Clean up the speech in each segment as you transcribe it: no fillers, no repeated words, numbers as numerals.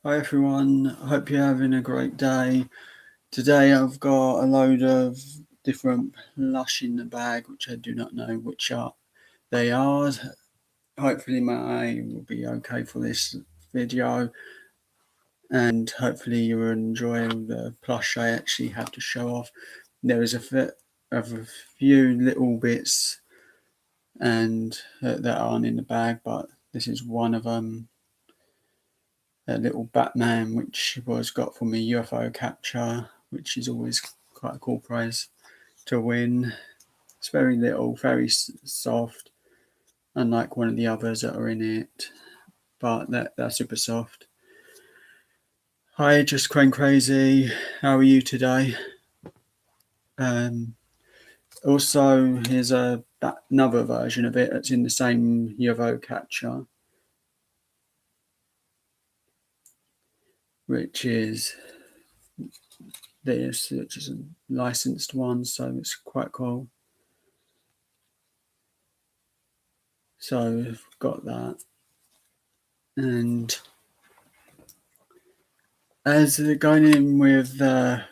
Hi everyone, I hope you're having a great day. Today I've got a load of different plush in the bag, which I do not know which they are. Hopefully my will be okay for this video, and hopefully you will enjoy the plush I actually have to show off. There is a few little bits and that aren't in the bag, but this is one of them. A little Batman, which was got from a UFO capture, which is always quite a cool prize to win. It's very little, very soft, unlike one of the others that are in it, but they're super soft. Hi, just Crane Crazy. How are you today? Also, here's another version of it that's in the same UFO capture, which is this, which is a licensed one, so it's quite cool. So I've got that. And as going in with I've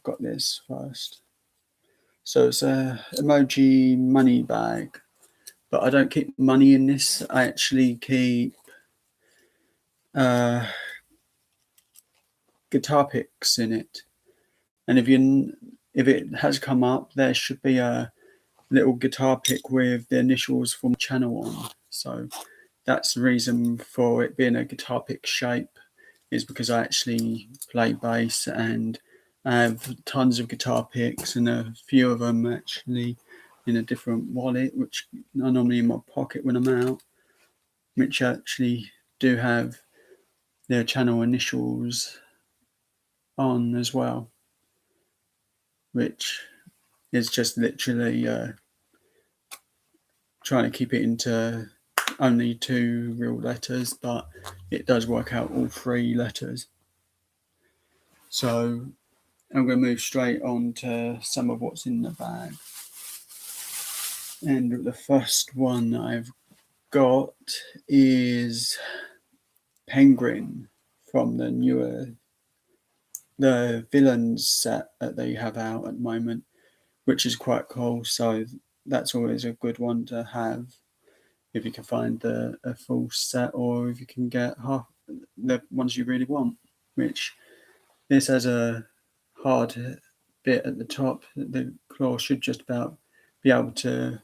got this first. So it's a emoji money bag, but I don't keep money in this. I actually keep guitar picks in it. And if it has come up, there should be a little guitar pick with the initials from the channel on. So that's the reason for it being a guitar pick shape, is because I actually play bass and I have tons of guitar picks, and a few of them actually in a different wallet, which are normally in my pocket when I'm out, which actually do have their channel initials on as well, which is just literally trying to keep it into only 2 real letters, but it does work out all 3 letters. So I'm going to move straight on to some of what's in the bag. And the first one I've got is Penguin from the villains set that they have out at the moment, which is quite cool. So that's always a good one to have if you can find a full set, or if you can get half the ones you really want, which this has a hard bit at the top. The claw should just about be able to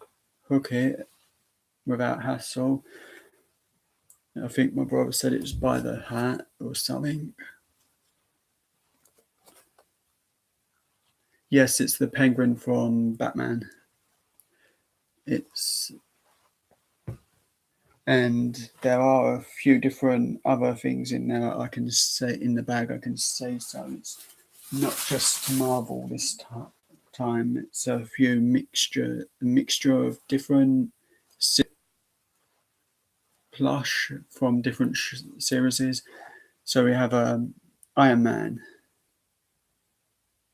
hook it without hassle. I think my brother said it was by the hat or something. Yes, it's the penguin from Batman. And there are a few different other things in there I can say in the bag. I can say so it's not just Marvel this time. It's a mixture of different plush from different series. So we have Iron Man,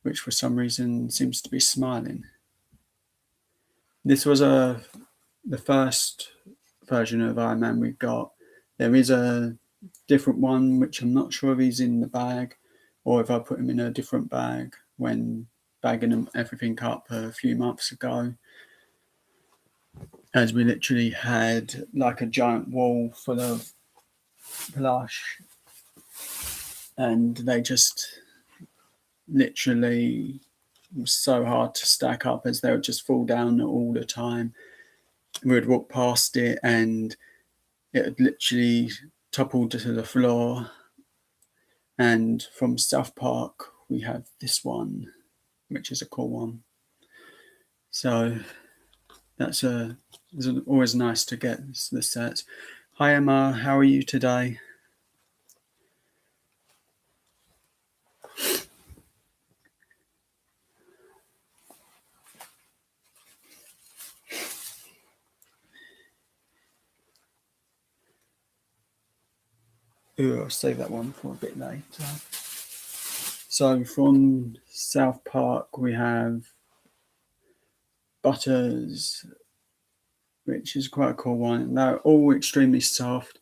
which for some reason seems to be smiling. This was the first version of Iron Man we got. There is a different one, which I'm not sure if he's in the bag or if I put him in a different bag when bagging everything up a few months ago, as we literally had like a giant wall full of plush, and they just literally was so hard to stack up, as they would just fall down all the time. We would walk past it and it had literally toppled to the floor. And from South Park we have this one, which is a cool one. So it's always nice to get the set. Hi Emma, how are you today? Ooh, I'll save that one for a bit later. So from South Park we have Butters, which is quite a cool one. They're all extremely soft.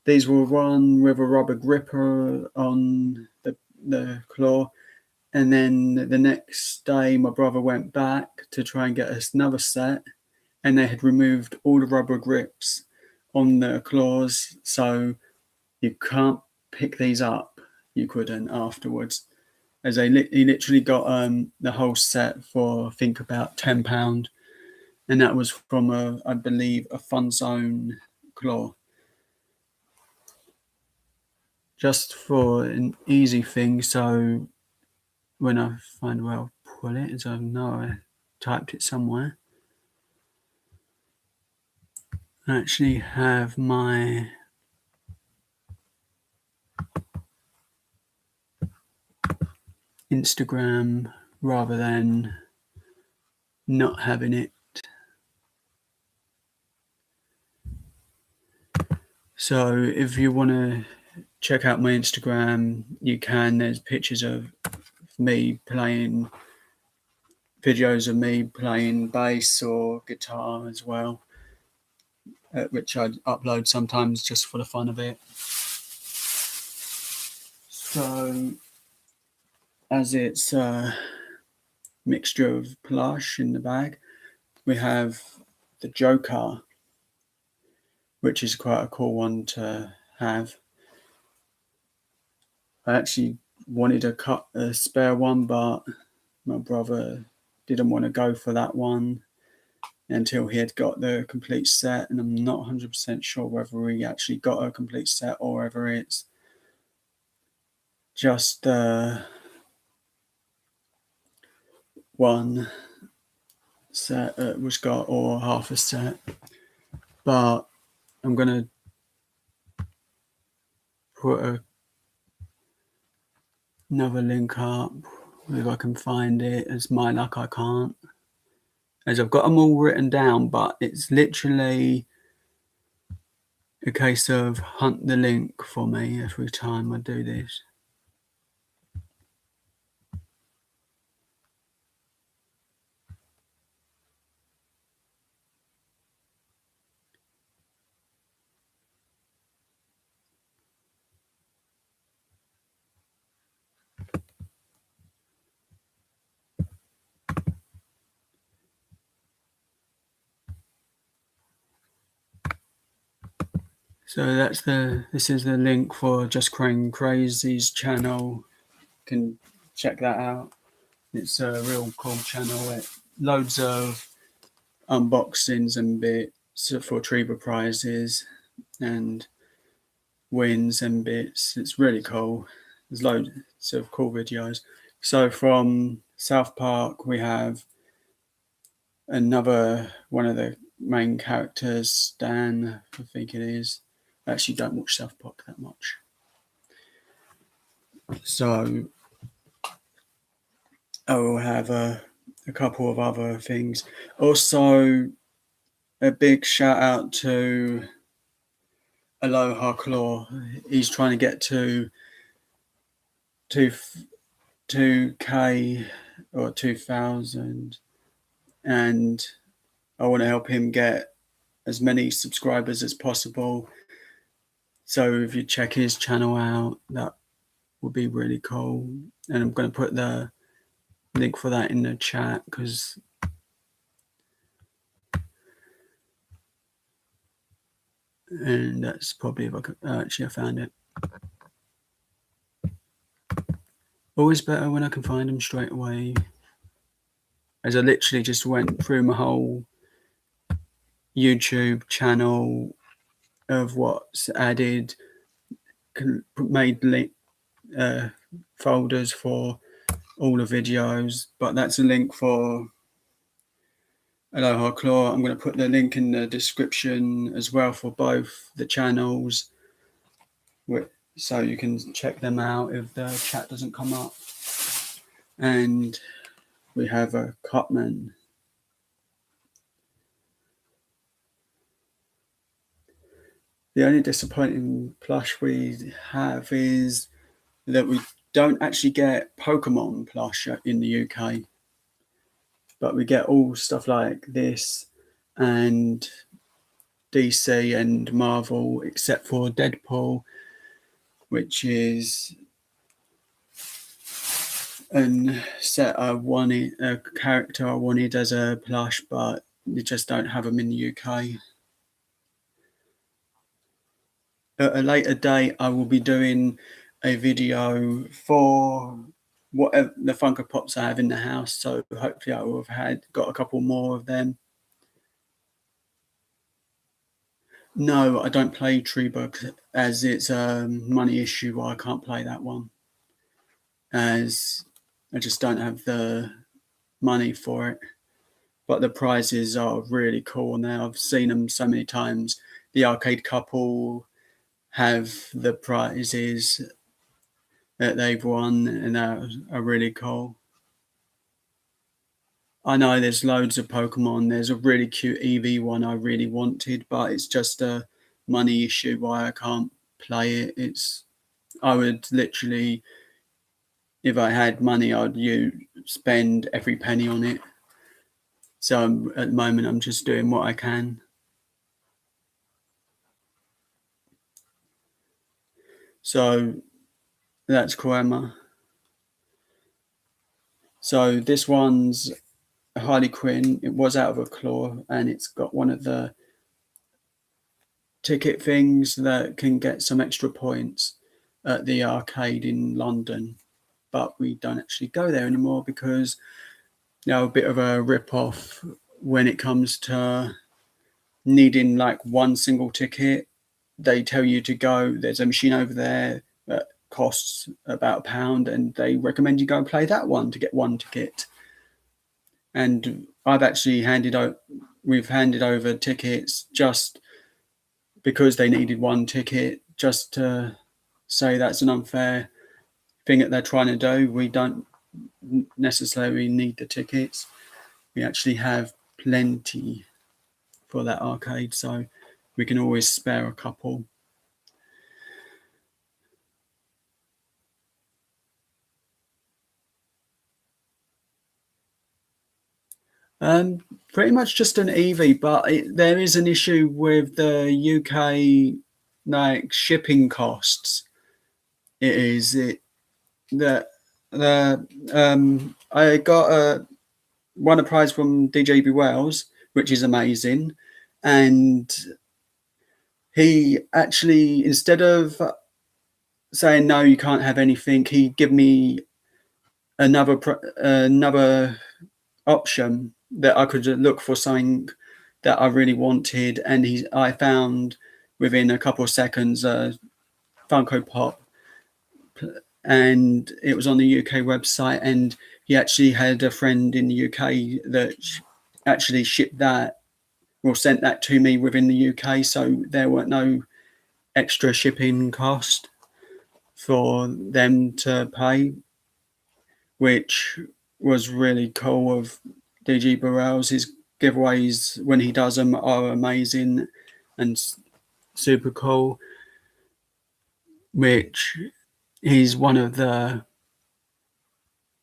These were one with a rubber gripper on the claw. And then the next day, my brother went back to try and get us another set, and they had removed all the rubber grips on the claws, so you can't pick these up. You couldn't afterwards, as he literally got the whole set for I think about £10, and that was from I believe a Fun Zone claw. Just for an easy thing, so when I find where I'll pull it, as I know I typed it somewhere. I actually have my Instagram rather than not having it. So if you want to check out my Instagram, you can. There's pictures of me playing, videos of me playing bass or guitar as well, which I upload sometimes just for the fun of it. So as it's a mixture of plush in the bag, we have the Joker, which is quite a cool one to have. I actually wanted a spare one, but my brother didn't want to go for that one until he had got the complete set, and I'm not 100% sure whether he actually got a complete set or whether it's just one set was got, or half a set. But I'm gonna put another link up if I can find it. As my luck, I can't, as I've got them all written down, but it's literally a case of hunt the link for me every time I do this. So this is the link for Just Crane Crazy's channel. You can check that out. It's a real cool channel. It loads of unboxings and bits for Treva prizes and wins and bits. It's really cool. There's loads of cool videos. So from South Park, we have another one of the main characters, Stan, I think it is. I actually don't watch South Park that much. So I will have a couple of other things. Also, a big shout out to Aloha Claw. He's trying to get to 2K or 2,000, and I want to help him get as many subscribers as possible. So if you check his channel out, that would be really cool. And I'm going to put the link for that in the chat, because and that's probably if I could actually I found it. Always better when I can find them straight away, as I literally just went through my whole YouTube channel of what's added, made folders for all the videos. But that's a link for Aloha Claw. I'm going to put the link in the description as well for both the channels, so you can check them out if the chat doesn't come up. And we have a Cutman. The only disappointing plush we have is that we don't actually get Pokemon plush in the UK, but we get all stuff like this and DC and Marvel, except for Deadpool, which is a character I wanted as a plush, but you just don't have them in the UK. At a later date, I will be doing a video for whatever the Funko Pops I have in the house, so hopefully I will have got a couple more of them. No, I don't play Treebug, as it's a money issue why I can't play that one, as I just don't have the money for it. But the prizes are really cool now. I've seen them so many times. The arcade couple have the prizes that they've won, and are really cool. I know there's loads of Pokemon. There's a really cute Eevee one I really wanted, but it's just a money issue why I can't play it. I would literally, if I had money, I'd spend every penny on it. So at the moment, I'm just doing what I can. So that's cool, Emma. So this one's a Harley Quinn. It was out of a claw, and it's got one of the ticket things that can get some extra points at the arcade in London. But we don't actually go there anymore because they're a bit of a rip-off when it comes to needing like one single ticket. They tell you to go, there's a machine over there that costs about £1, and they recommend you go and play that one to get one ticket. And I've actually we've handed over tickets just because they needed one ticket, just to say that's an unfair thing that they're trying to do. We don't necessarily need the tickets. We actually have plenty for that arcade, so we can always spare a couple. Pretty much just an Eevee, but there is an issue with the UK like shipping costs. I got won a prize from DJ Bwellz, which is amazing, and he actually, instead of saying no, you can't have anything, he gave me another option that I could look for something that I really wanted, and I found within a couple of seconds a Funko Pop, and it was on the UK website, and he actually had a friend in the UK that actually sent that to me within the UK, so there were no extra shipping cost for them to pay, which was really cool of DG Bwellz. His giveaways, when he does them, are amazing and super cool, which he's one of the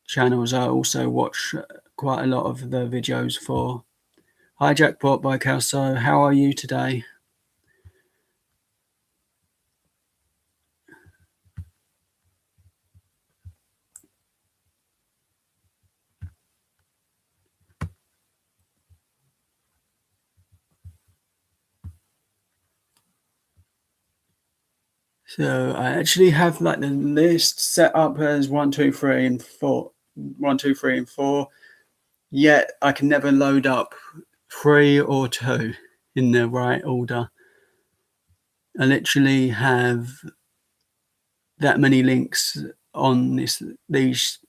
channels I also watch quite a lot of the videos for. Hi Jackpot by Kelso, how are you today? So I actually have like the list set up as 1, 2, 3, and 4. 1, 2, 3, and 4. Yet I can never load up 3 or 2 in the right order. I literally have that many links on these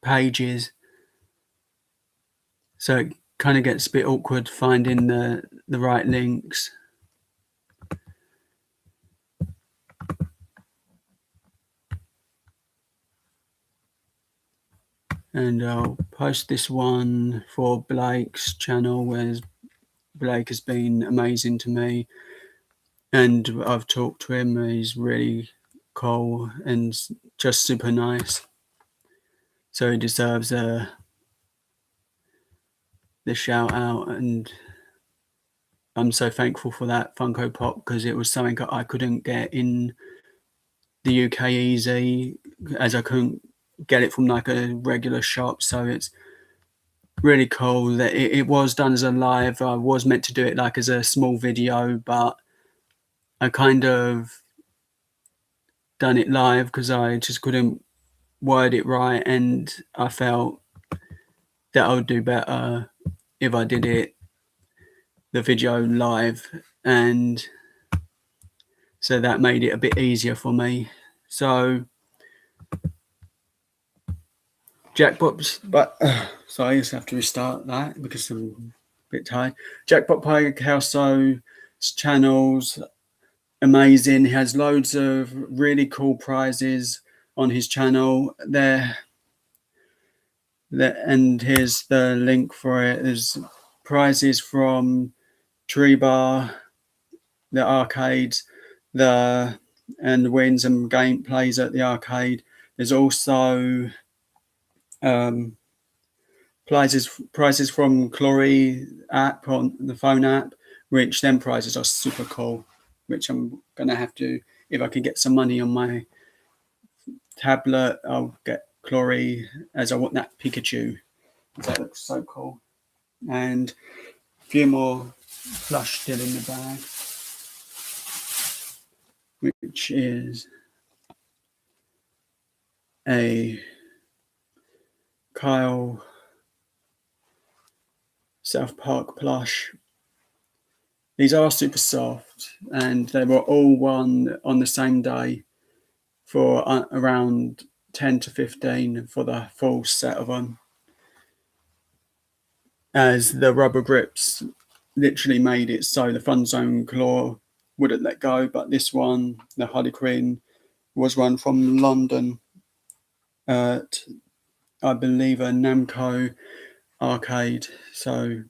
pages, so it kind of gets a bit awkward finding the right links. And I'll post this one for Blake's channel, where Blake has been amazing to me, and I've talked to him. He's really cool and just super nice, so he deserves the shout out. And I'm so thankful for that Funko Pop, because it was something I couldn't get in the UK easy, as I couldn't get it from like a regular shop. So it's really cool that it was done as a live. I was meant to do it like as a small video, but I kind of done it live because I just couldn't word it right, and I felt that I would do better if I did the video live, and so that made it a bit easier for me. So jackpots, but so I just have to restart that because I'm a bit tired. Jackpot Pie Kelso's channels, amazing. He has loads of really cool prizes on his channel there. And here's the link for it. There's prizes from Tree Bar, the arcades, and wins and gameplays at the arcade. There's also prizes from Clory app on the phone app, which them prizes are super cool, which I'm gonna have to, if I can get some money on my tablet, I'll get Clory, as I want that Pikachu. That looks so cool. And a few more plush still in the bag, which is a Kyle South Park plush. These are super soft, and they were all won on the same day for around 10 to 15 for the full set of them, as the rubber grips literally made it so the Fun Zone claw wouldn't let go. But this one, the Harley Quinn, was one from London at, I believe, a Namco arcade. So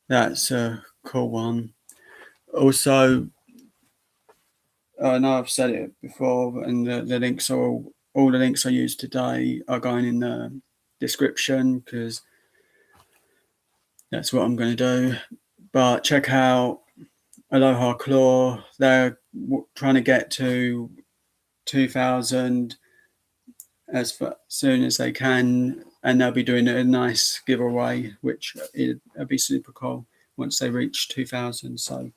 that's a cool one. Also, I know I've said it before, and the links are all the links I used today are going in the description, because that's what I'm going to do. But check out Aloha Claw. They're trying to get to 2,000 as soon as they can, and they'll be doing a nice giveaway, which it'll be super cool once they reach 2,000. So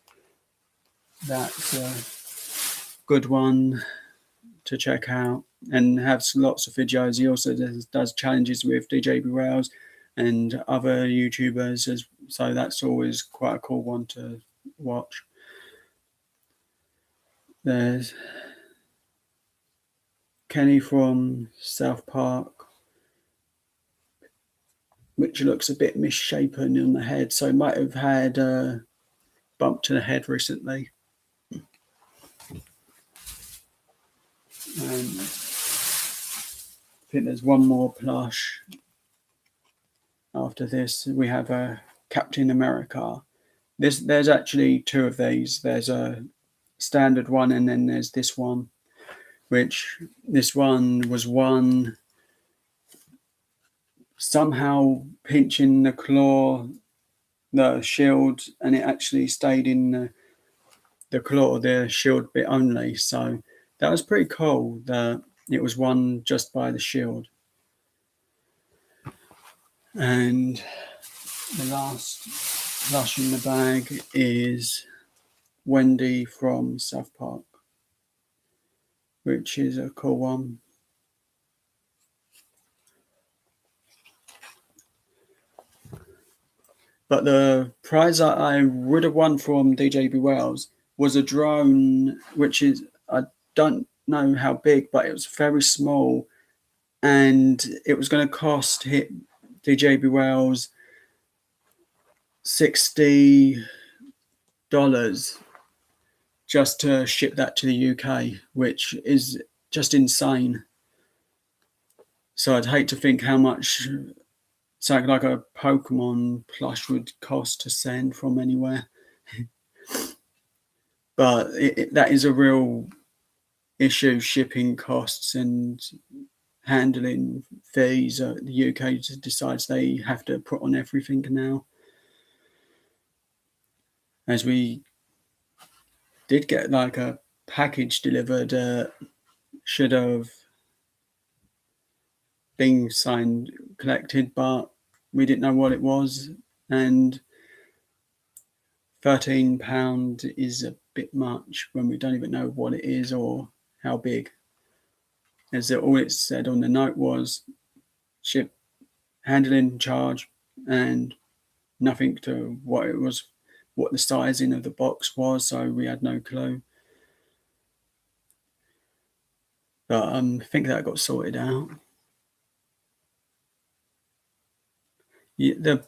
that's a good one to check out, and have lots of videos. He also does challenges with DJ Bwellz and other YouTubers, so that's always quite a cool one to watch. There's Kenny from South Park, which looks a bit misshapen on the head, so might have had a bump to the head recently. And I think there's one more plush. After this, we have a Captain America. There's actually two of these. There's a standard one, and then there's this one, which this one was won somehow pinching the claw, the shield, and it actually stayed in the claw, the shield bit only. So that was pretty cool that it was won just by the shield. And the last plush in the bag is Wendy from South Park, which is a cool one. But the prize that I would have won from DJ Bwellz was a drone, which is, I don't know how big, but it was very small, and it was going to cost DJ Bwellz $60 just to ship that to the UK, which is just insane. So I'd hate to think how much something like a Pokemon plush would cost to send from anywhere. But that is a real issue, shipping costs and handling fees. The UK decides they have to put on everything now. as we did get like a package delivered, should have been signed, collected, but we didn't know what it was, and £13 is a bit much when we don't even know what it is or how big. As all it said on the note was ship, handling charge, and nothing to what it was, what the sizing of the box was, so we had no clue. But I think that got sorted out. Yeah, the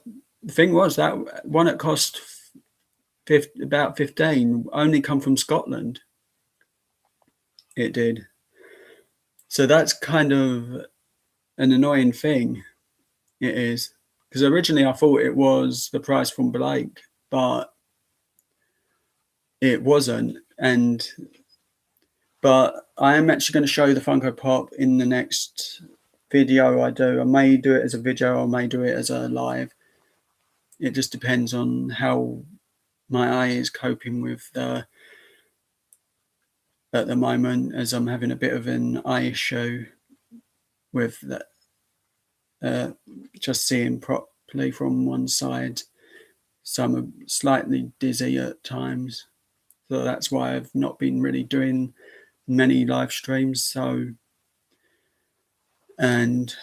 thing was that one that cost about 15 only come from Scotland. It did. So that's kind of an annoying thing. It is. Because originally I thought it was the price from Blake, but it wasn't. But I am actually going to show you the Funko Pop in the next video I do. I may do it as a video, or I may do it as a live. It just depends on how my eye is coping with at the moment, as I'm having a bit of an eye issue with that, just seeing properly from one side. So I'm slightly dizzy at times. So that's why I've not been really doing many live streams. And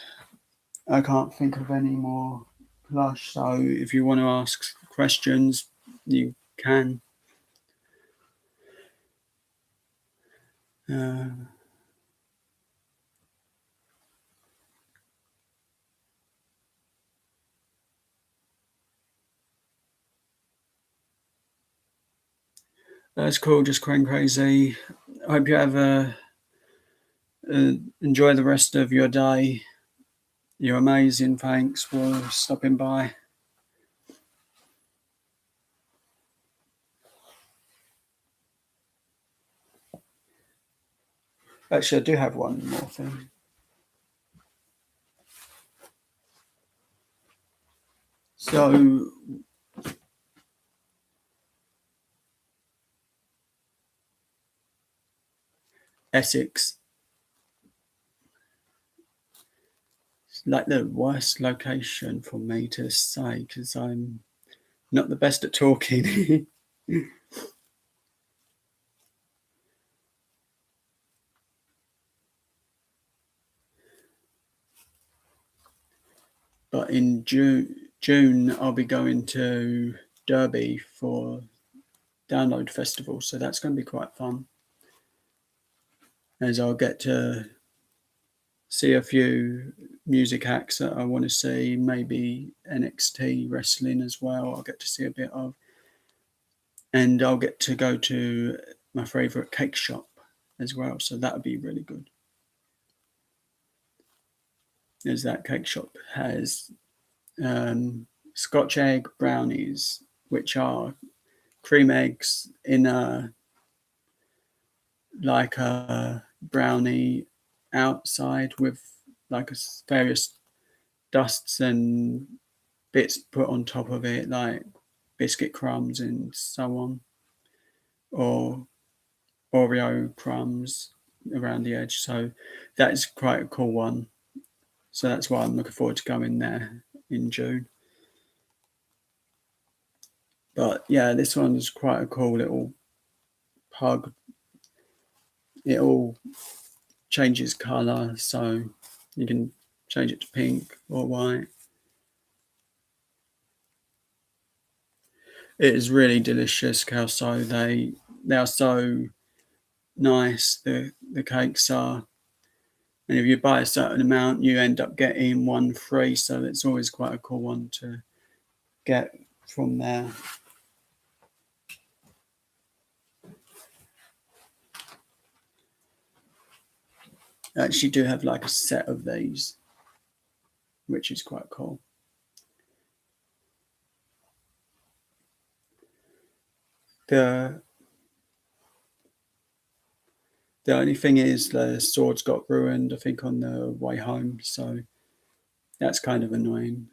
I can't think of any more plush. So if you want to ask questions, you can. That's cool, just crying crazy. I hope you have enjoy the rest of your day. You're amazing. Thanks for stopping by. Actually, I do have one more thing. So Essex, it's like the worst location for me to say because I'm not the best at talking. But in June, I'll be going to Derby for Download Festival, so that's going to be quite fun, as I'll get to see a few music acts that I want to see, maybe NXT wrestling as well. I'll get to see a bit of, and I'll get to go to my favourite cake shop as well, so that would be really good. As that cake shop has Scotch egg brownies, which are cream eggs in a brownie outside with like various dusts and bits put on top of it, like biscuit crumbs and so on, or Oreo crumbs around the edge. So that is quite a cool one. So that's why I'm looking forward to going there in June. But yeah, this one's quite a cool little pug. It all changes colour, so you can change it to pink or white. It is really delicious, kelso. They are so nice. The cakes are, and if you buy a certain amount, you end up getting one free. So it's always quite a cool one to get from there. I actually do have like a set of these, which is quite cool. The only thing is the swords got ruined, I think, on the way home, so that's kind of annoying.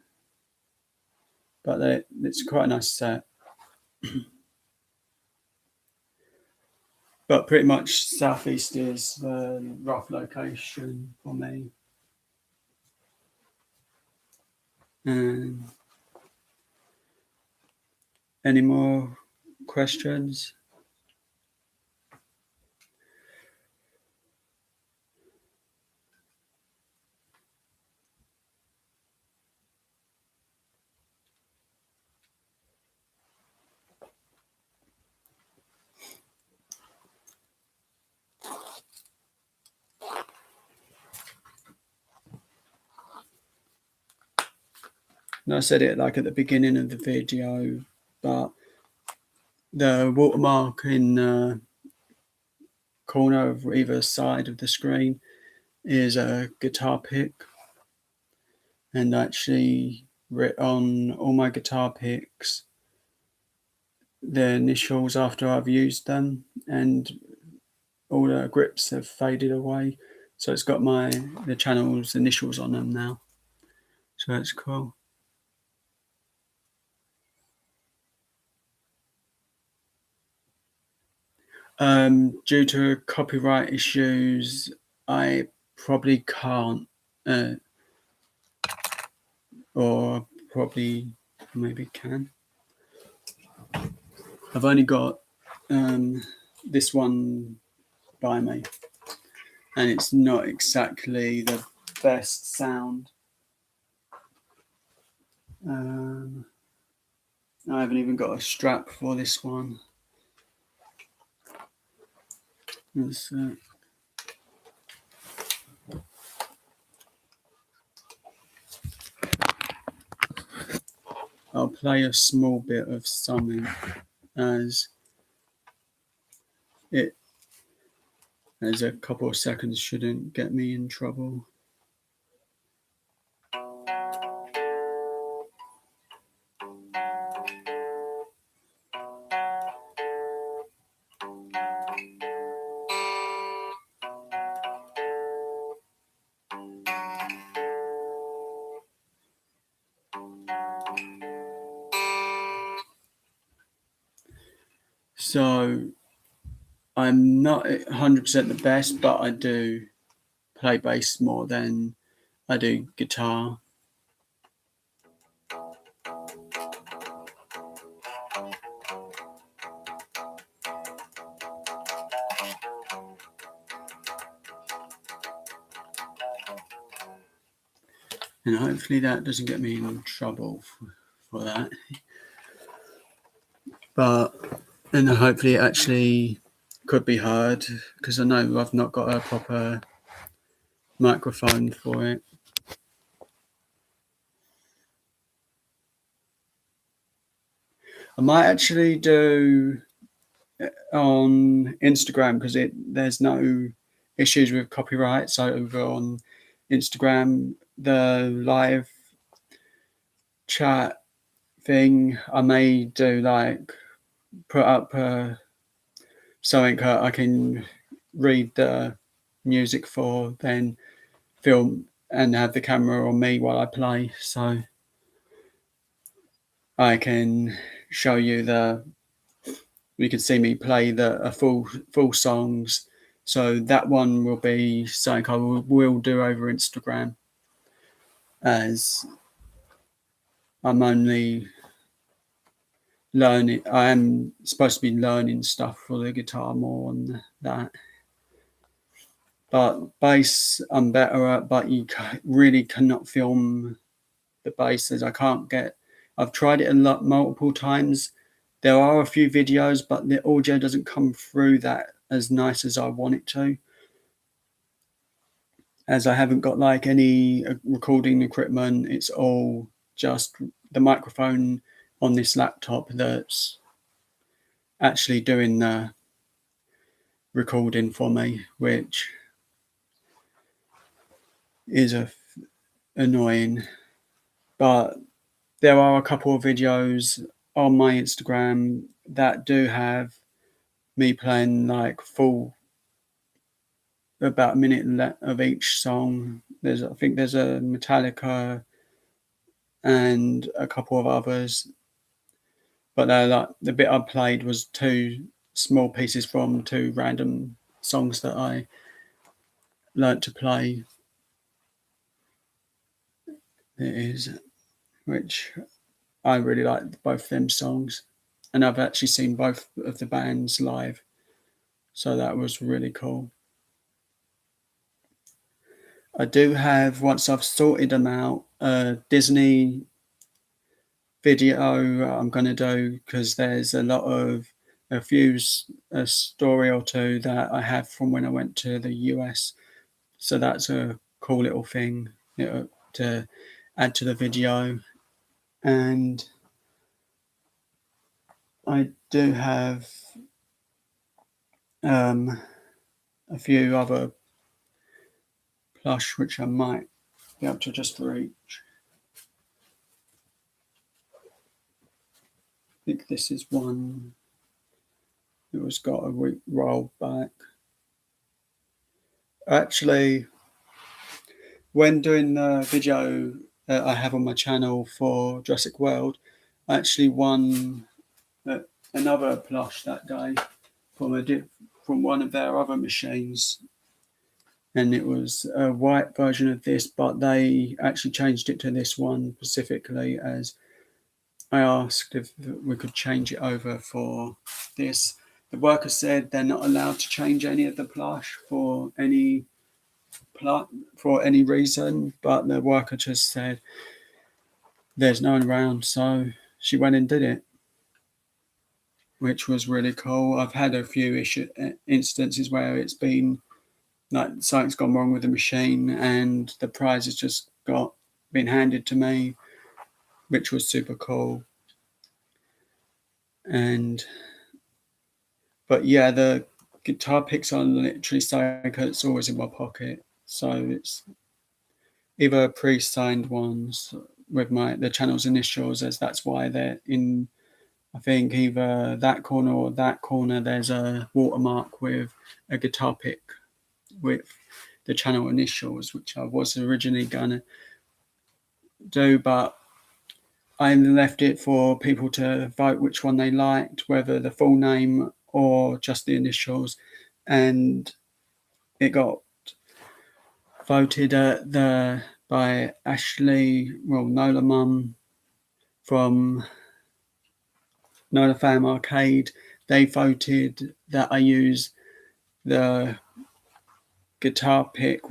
But it's quite a nice set. But pretty much southeast is the rough location for me. And any more questions? And I said it like at the beginning of the video, but the watermark in the corner of either side of the screen is a guitar pick, and actually on all my guitar picks the initials after I've used them, and all the grips have faded away, so it's got the channel's initials on them now, so that's cool. Due to copyright issues, I probably can't, or probably maybe can. I've only got this one by me, and it's not exactly the best sound. I haven't even got a strap for this one. I'll play a small bit of something as a couple of seconds shouldn't get me in trouble. So I'm not 100% the best, but I do play bass more than I do guitar. And hopefully that doesn't get me in trouble for that. And hopefully it actually could be heard, because I know I've not got a proper microphone for it. I might actually do on Instagram, because there's no issues with copyright. So over on Instagram, the live chat thing, I may do like put up something I can read the music for, then film and have the camera on me while I play, so I can show you you can see me play the full songs. So that one will be something I will do over Instagram, as I'm only learning. I am supposed to be learning stuff for the guitar more on that. But bass I'm better at, but you really cannot film the bass, as I've tried it multiple times. There are a few videos, but the audio doesn't come through that as nice as I want it to, as I haven't got like any recording equipment. It's all just the microphone on this laptop that's actually doing the recording for me, which is annoying. But there are a couple of videos on my Instagram that do have me playing like full, about a minute of each song. I think there's a Metallica and a couple of others, but they're like, the bit I played was two small pieces from 2 random songs that I learnt to play. It is, which I really like both them songs, and I've actually seen both of the bands live, so that was really cool. I do have, once I've sorted them out, a Disney video I'm going to do, because there's a story or two that I have from when I went to the US, so that's a cool little thing, to add to the video. And I do have a few other plush which I might be able to just reach. I think this is one that was got a roll back. Actually, when doing the video that I have on my channel for Jurassic World, I actually won another plush that day from one of their other machines, and it was a white version of this, but they actually changed it to this one specifically, as I asked if we could change it over for this. The worker said they're not allowed to change any of the plush for any reason, but the worker just said there's no one around, so she went and did it, which was really cool. I've had a few instances where it's been like something's gone wrong with the machine and the prize has just been handed to me, which was super cool. But yeah, the guitar picks are literally so it's always in my pocket, so it's either pre-signed ones with the channel's initials, as that's why they're in, I think, either that corner or that corner. There's a watermark with a guitar pick with the channel initials, which I was originally gonna do, but I left it for people to vote which one they liked, whether the full name or just the initials, and it got voted by Nola Mum from Nola Fam Arcade. They voted that I use the guitar pick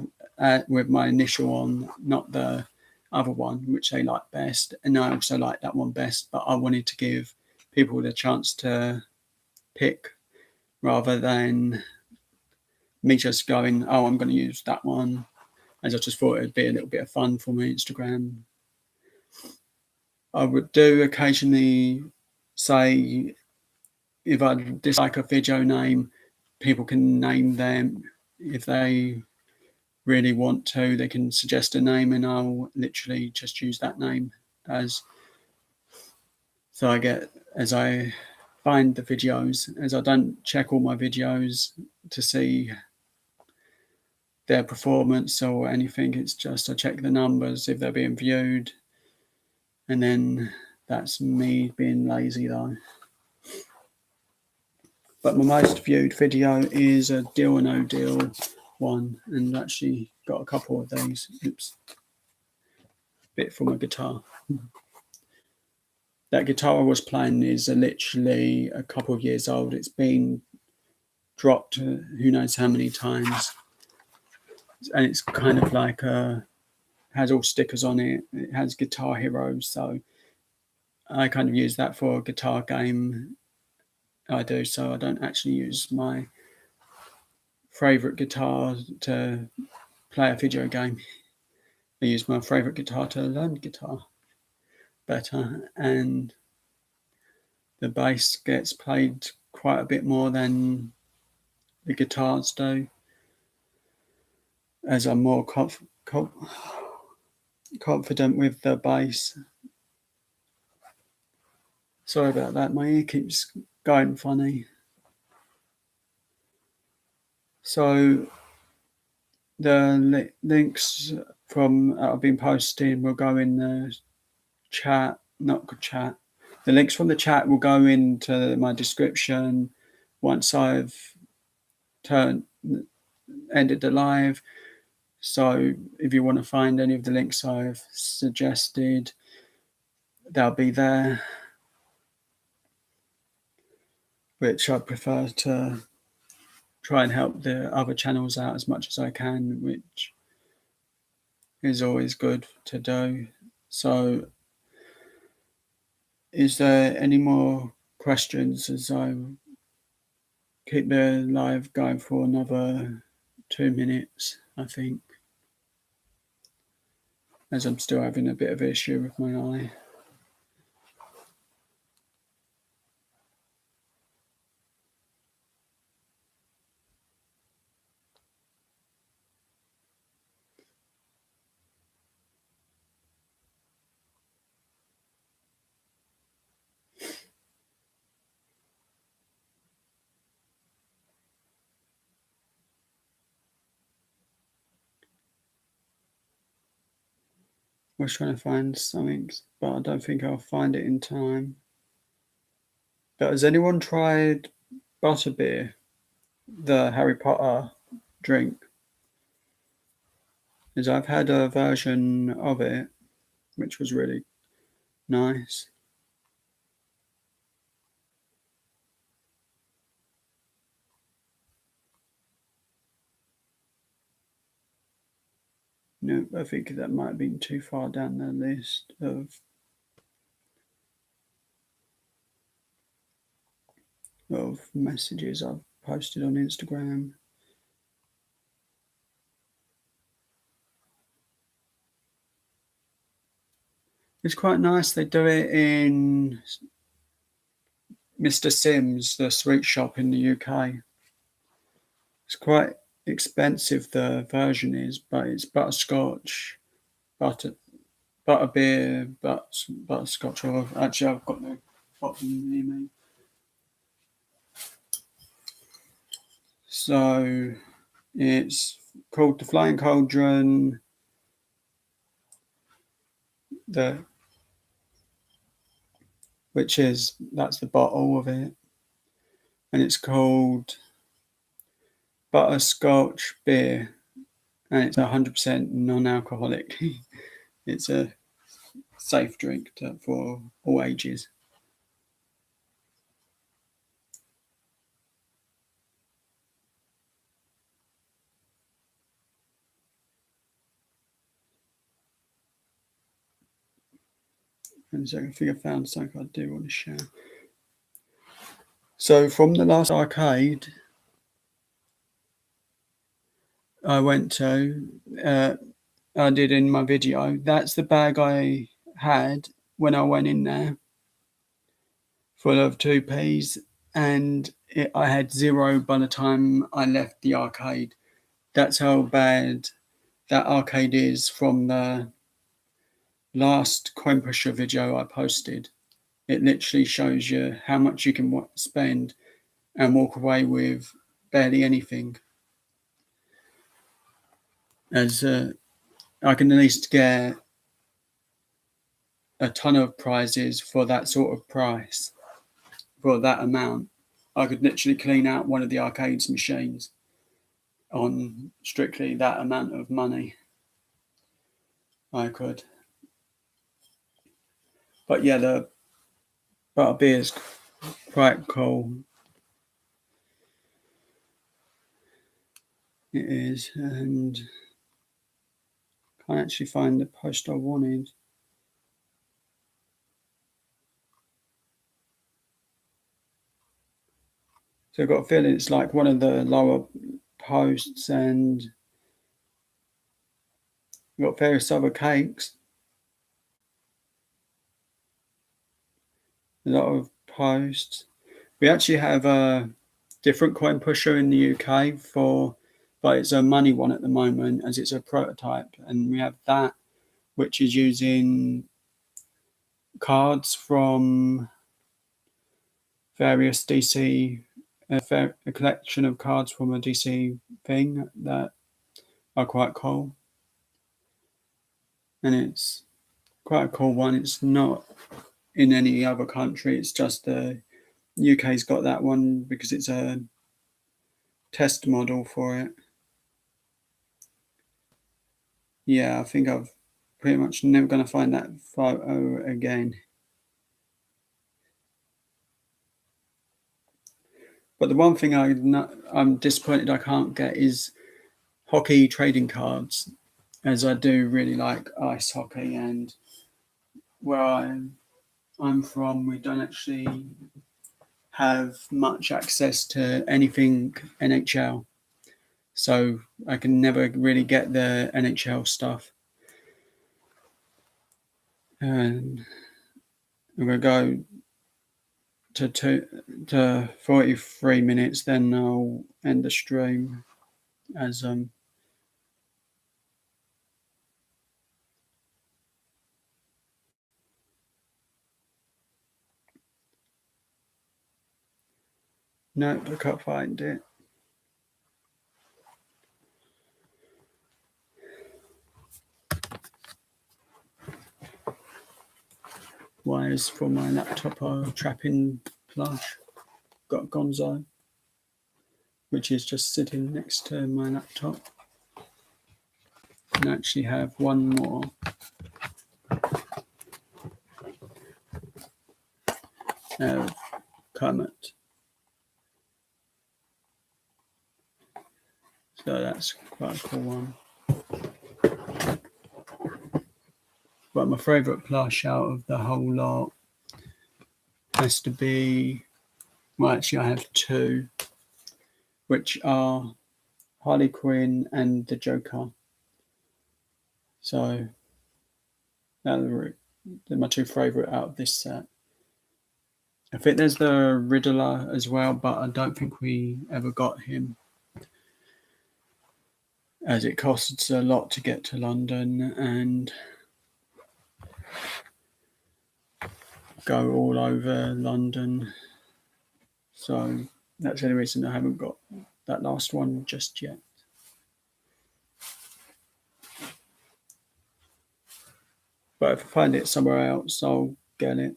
with my initial on, not the other one, which they like best, and I also like that one best, but I wanted to give people the chance to pick rather than me just going, oh, I'm going to use that one, as I just thought it'd be a little bit of fun for my Instagram. I would do occasionally say, if I dislike a video name, people can name them. If they really want to, they can suggest a name and I'll literally just use that name so as I find the videos, as I don't check all my videos to see their performance or anything. It's just I check the numbers if they're being viewed, and then that's me being lazy though. But my most viewed video is a Deal or No Deal one, and actually got a couple of these. Oops, bit from a guitar. That guitar I was playing is literally a couple of years old. It's been dropped who knows how many times, and it's kind of like has all stickers on it. It has Guitar Hero, so I kind of use that for a guitar game I do, so I don't actually use my favourite guitar to play a video game. I use my favourite guitar to learn guitar better, and the bass gets played quite a bit more than the guitars do, as I'm more confident with the bass. Sorry about that, my ear keeps going funny. So the links from I've been posting will go in the chat, not chat. The links from the chat will go into my description once I've ended the live. So if you want to find any of the links I've suggested, they'll be there, which I prefer to try and help the other channels out as much as I can, which is always good to do. So is there any more questions as I keep the live going for another 2 minutes, I think, as I'm still having a bit of an issue with my eye. I was trying to find something, but I don't think I'll find it in time. But has anyone tried butterbeer, the Harry Potter drink? Because I've had a version of it, which was really nice. No, I think that might have been too far down the list of messages I've posted on Instagram. It's quite nice. They do it in Mr. Sims, the sweet shop in the UK. It's quite expensive, the version is, but it's butterscotch, butterbeer, butterscotch. Or actually, I've got the bottom near me. So it's called the Flying Cauldron. That's the bottle of it, and it's called butterscotch beer, and it's 100% non-alcoholic. It's a safe drink for all ages. And so I think I found something I do want to share. So from the last arcade I went to, I did in my video, that's the bag I had when I went in there, full of 2p's, and I had 0 by the time I left the arcade. That's how bad that arcade is from the last coin pusher video I posted. It literally shows you how much you can spend and walk away with barely anything. As I can at least get a ton of prizes for that sort of price, for that amount. I could literally clean out one of the arcade's machines on strictly that amount of money. I could. But yeah, the butterbeer is quite cool. It is, and can't actually find the post I wanted. So I've got a feeling it's like one of the lower posts, and we've got various other cakes. A lot of posts. We actually have a different coin pusher in the UK but it's a money one at the moment, as it's a prototype, and we have that, which is using cards from various DC, a collection of cards from a DC thing that are quite cool, and it's quite a cool one. It's not in any other country, it's just a UK's got that one because it's a test model for it. Yeah, I think I've pretty much never going to find that photo again. But the one thing I'm disappointed I can't get is hockey trading cards, as I do really like ice hockey, and where I'm from, we don't actually have much access to anything NHL. So I can never really get the NHL stuff. And I'm going to go to 43 minutes, then I'll end the stream as no, I can't find it. Wires for my laptop are trapping plush. Got Gonzo, which is just sitting next to my laptop. And I actually have one more. Kermit. So that's quite a cool one. But my favourite plush out of the whole lot has to be, well, actually I have two, which are Harley Quinn and the Joker. So they're my two favourite out of this set. I think there's the Riddler as well, but I don't think we ever got him, as it costs a lot to get to London and go all over London. So that's the only reason I haven't got that last one just yet. But if I find it somewhere else, I'll get it.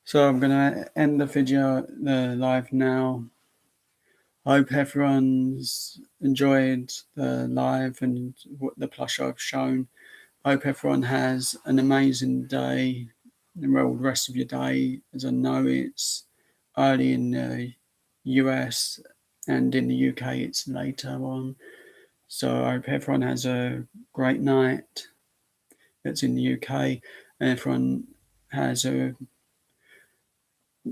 So I'm going to end the live now. I hope everyone's enjoyed the live and what the plush I've shown. I hope everyone has an amazing day and well, the rest of your day, as I know it's early in the US and in the UK it's later on. So I hope everyone has a great night that's in the UK and everyone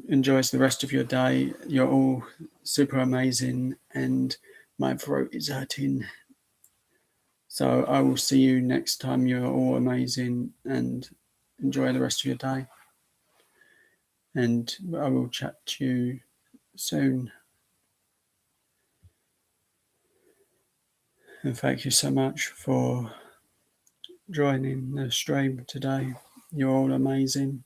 enjoys the rest of your day. You're all super amazing and my throat is hurting. So I will see you next time. You're all amazing and enjoy the rest of your day. And I will chat to you soon. And thank you so much for joining the stream today. You're all amazing.